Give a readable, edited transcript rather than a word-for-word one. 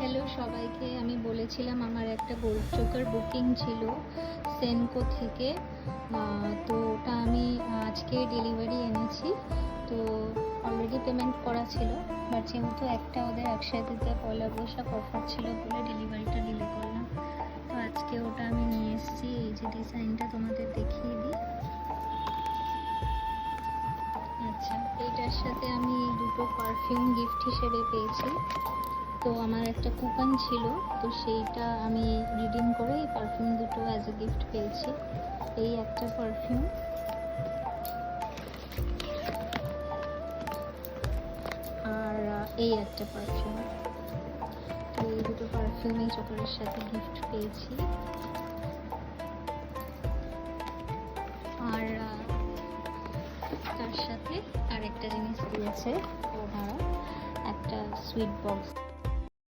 Hello সবাইকে। আমি বলেছিলাম আমার একটা গোল্ড চোকার বুকিং ছিল সেনকো থেকে। তো ওটা আমি আজকে ডেলিভারি এনেছি। তো অলরেডি পেমেন্ট করা ছিল, বাট যেহেতু একটা ওদের একসাথে পয়লা বৈশাখ অফার ছিল বলে ডেলিভারিটা ডিলে করলাম। তো আজকে ওটা আমি নিয়ে এসেছি। এই যে ডিজাইনটা তোমাদের দেখিয়ে দিই। আচ্ছা, এইটার সাথে আমি দুটো পারফিউম গিফট হিসেবে পেয়েছি। তো আমার একটা কুপন ছিল, তো সেইটা আমি রিডিম করে এই পারফিউম দুটো অ্যাজ এ গিফট পেয়েছি। এই একটা পারফিউম আর এই একটা পারফিউম। তো এই দুটো পারফিউম এই চকলেটের সাথে গিফট পেয়েছি। আর তার সাথে আরেকটা জিনিস দিয়েছে, ওরা একটা সুইট বক্স।